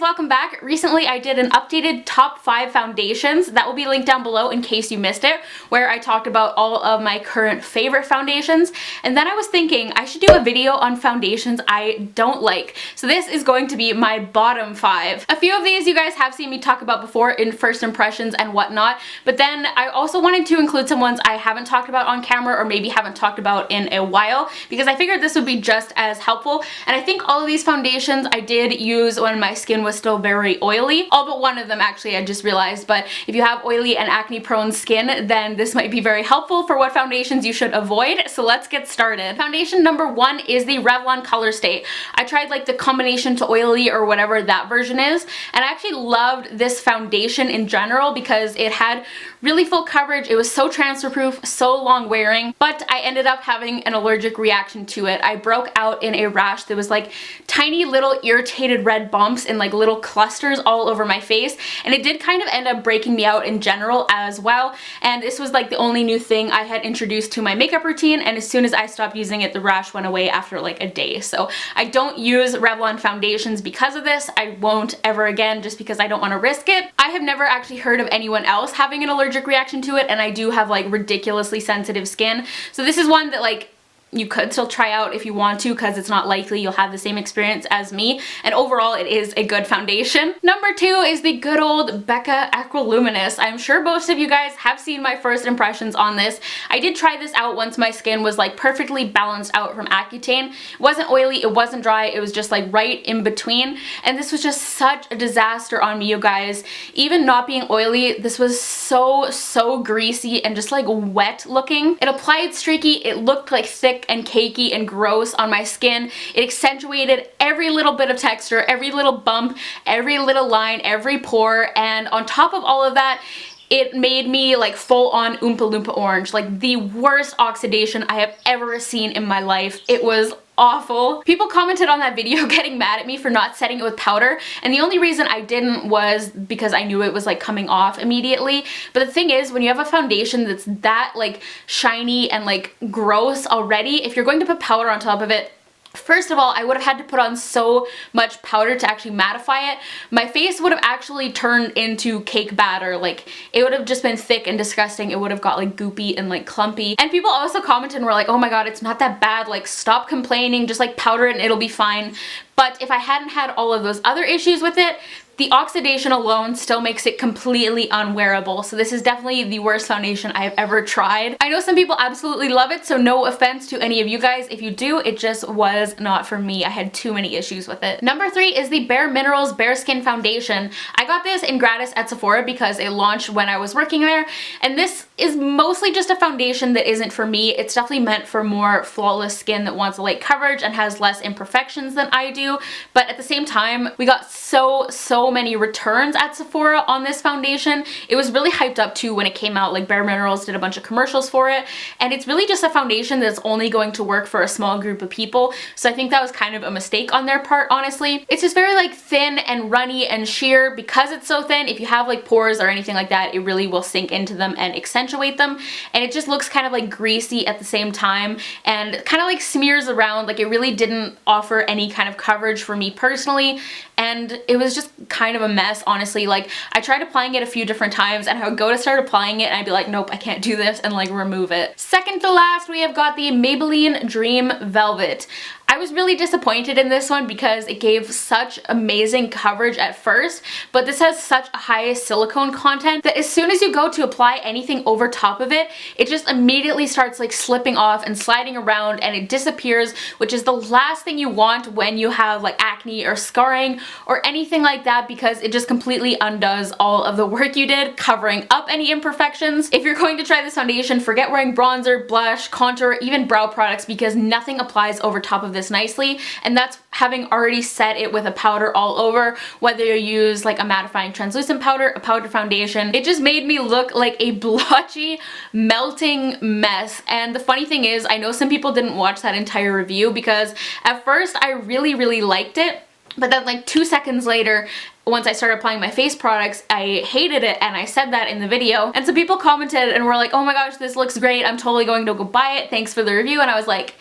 welcome back. Recently I did an updated top 5 foundations that will be linked down below in case you missed it, where I talked about all of my current favorite foundations. And then I was thinking I should do a video on foundations I don't like. So this is going to be my bottom 5. A few of these you guys have seen me talk about before in first impressions and whatnot, but then I also wanted to include some ones I haven't talked about on camera or maybe haven't talked about in a while, because I figured this would be just as helpful. And I think all of these foundations I did use when my skin was still very oily. All but one of them actually, I just realized, but if you have oily and acne prone skin, then this might be very helpful for what foundations you should avoid. So let's get started. Foundation number 1 is the Revlon Colorstay. I tried like the combination to oily or whatever that version is, and I actually loved this foundation in general because it had really full coverage. It was so transfer proof, so long wearing, but I ended up having an allergic reaction to it. I broke out in a rash that was like tiny little irritated red bumps and like little clusters all over my face, and it did kind of end up breaking me out in general as well. And this was like the only new thing I had introduced to my makeup routine, and as soon as I stopped using it, the rash went away after like a day. So I don't use Revlon foundations because of this. I won't ever again, just because I don't want to risk it. I have never actually heard of anyone else having an allergic reaction to it, and I do have like ridiculously sensitive skin, so this is one that like you could still try out if you want to, because it's not likely you'll have the same experience as me, and overall it is a good foundation. Number 2 is the good old Becca Aqua Luminous. I'm sure most of you guys have seen my first impressions on this. I did try this out once my skin was like perfectly balanced out from Accutane. It wasn't oily, it wasn't dry, it was just like right in between, and this was just such a disaster on me, you guys. Even not being oily, this was so greasy and just like wet looking. It applied streaky, it looked like thick and cakey and gross on my skin. It accentuated every little bit of texture, every little bump, every little line, every pore, and on top of all of that, it made me like full on Oompa Loompa orange, like the worst oxidation I have ever seen in my life. It was awful. People commented on that video getting mad at me for not setting it with powder, and the only reason I didn't was because I knew it was like coming off immediately. But the thing is, when you have a foundation that's that like shiny and like gross already, if you're going to put powder on top of it, first of all, I would have had to put on so much powder to actually mattify it. My face would have actually turned into cake batter. Like, it would have just been thick and disgusting. It would have got like goopy and like clumpy. And people also commented and were like, oh my god, it's not that bad. Like, stop complaining. Just like powder it and it'll be fine. But if I hadn't had all of those other issues with it, the oxidation alone still makes it completely unwearable. So this is definitely the worst foundation I have ever tried. I know some people absolutely love it, so no offense to any of you guys. If you do, it just was not for me. I had too many issues with it. Number 3 is the Bare Minerals Bare Skin Foundation. I got this in gratis at Sephora because it launched when I was working there, and this is mostly just a foundation that isn't for me. It's definitely meant for more flawless skin that wants light coverage and has less imperfections than I do, but at the same time, we got so many returns at Sephora on this foundation. It was really hyped up too when it came out. Like, Bare Minerals did a bunch of commercials for it, and it's really just a foundation that's only going to work for a small group of people, so I think that was kind of a mistake on their part, honestly. It's just very like thin and runny and sheer. Because it's so thin, if you have like pores or anything like that, it really will sink into them and accentuate them, and it just looks kind of like greasy at the same time and kind of like smears around. Like, it really didn't offer any kind of coverage for me personally, and it was just kind of a mess, honestly. Like, I tried applying it a few different times, and I would go to start applying it and I'd be like, nope, I can't do this, and like remove it. Second to last, we have got the Maybelline Dream Velvet. I was really disappointed in this one because it gave such amazing coverage at first, but this has such a high silicone content that as soon as you go to apply anything over top of it, it just immediately starts like slipping off and sliding around, and it disappears, which is the last thing you want when you have like acne or scarring or anything like that, because it just completely undoes all of the work you did covering up any imperfections. If you're going to try this foundation, forget wearing bronzer, blush, contour, even brow products, because nothing applies over top of this nicely, and that's having already set it with a powder all over. Whether you use like a mattifying translucent powder, a powder foundation, it just made me look like a blotchy, melting mess. And the funny thing is, I know some people didn't watch that entire review because at first I really liked it, but then like 2 seconds later, once I started applying my face products, I hated it, and I said that in the video. And so people commented and were like, oh my gosh, this looks great, I'm totally going to go buy it, thanks for the review. And I was like,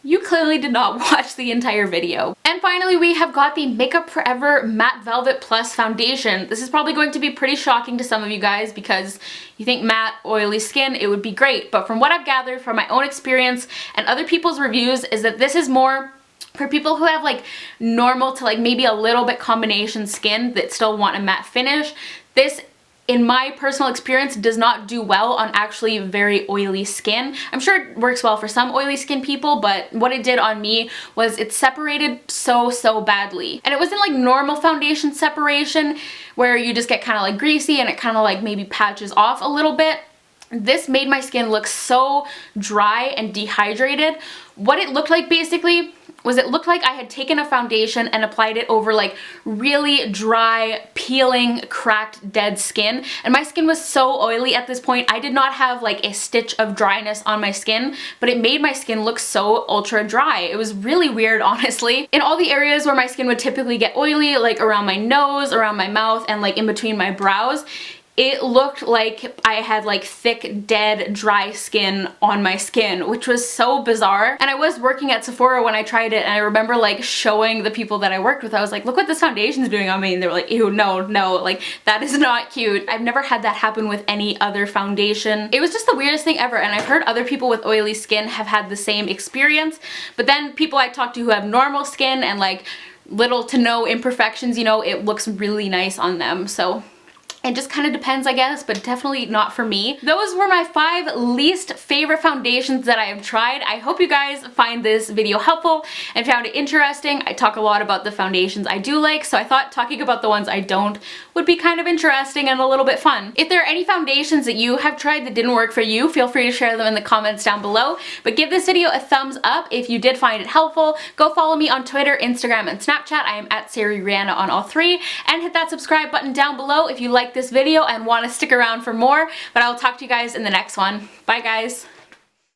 you clearly did not watch the entire video. And finally, we have got the Makeup Forever Matte Velvet Plus Foundation. This is probably going to be pretty shocking to some of you guys because you think matte, oily skin, it would be great. But from what I've gathered from my own experience and other people's reviews is that this is more for people who have like normal to like maybe a little bit combination skin that still want a matte finish. This, in my personal experience, does not do well on actually very oily skin. I'm sure it works well for some oily skin people, but what it did on me was it separated so badly. And it wasn't like normal foundation separation where you just get kind of like greasy and it kind of like maybe patches off a little bit. This made my skin look so dry and dehydrated. What it looked like basically was it looked like I had taken a foundation and applied it over like really dry, peeling, cracked, dead skin. And my skin was so oily at this point, I did not have like a stitch of dryness on my skin, but it made my skin look so ultra dry. It was really weird, honestly. In all the areas where my skin would typically get oily, like around my nose, around my mouth, and like in between my brows, it looked like I had like thick, dead, dry skin on my skin, which was so bizarre. And I was working at Sephora when I tried it, and I remember like showing the people that I worked with, I was like, look what this foundation's doing on me, and they were like, ew, no, like that is not cute. I've never had that happen with any other foundation. It was just the weirdest thing ever, and I've heard other people with oily skin have had the same experience, but then people I talked to who have normal skin and like little to no imperfections, you know, it looks really nice on them. So it just kind of depends, I guess, but definitely not for me. Those were my 5 least favorite foundations that I have tried. I hope you guys find this video helpful and found it interesting. I talk a lot about the foundations I do like, so I thought talking about the ones I don't would be kind of interesting and a little bit fun. If there are any foundations that you have tried that didn't work for you, feel free to share them in the comments down below. But give this video a thumbs up if you did find it helpful. Go follow me on Twitter, Instagram, and Snapchat. I am at SARI Rihanna on all 3. And hit that subscribe button down below if you like this video and want to stick around for more. But I will talk to you guys in the next one. Bye guys!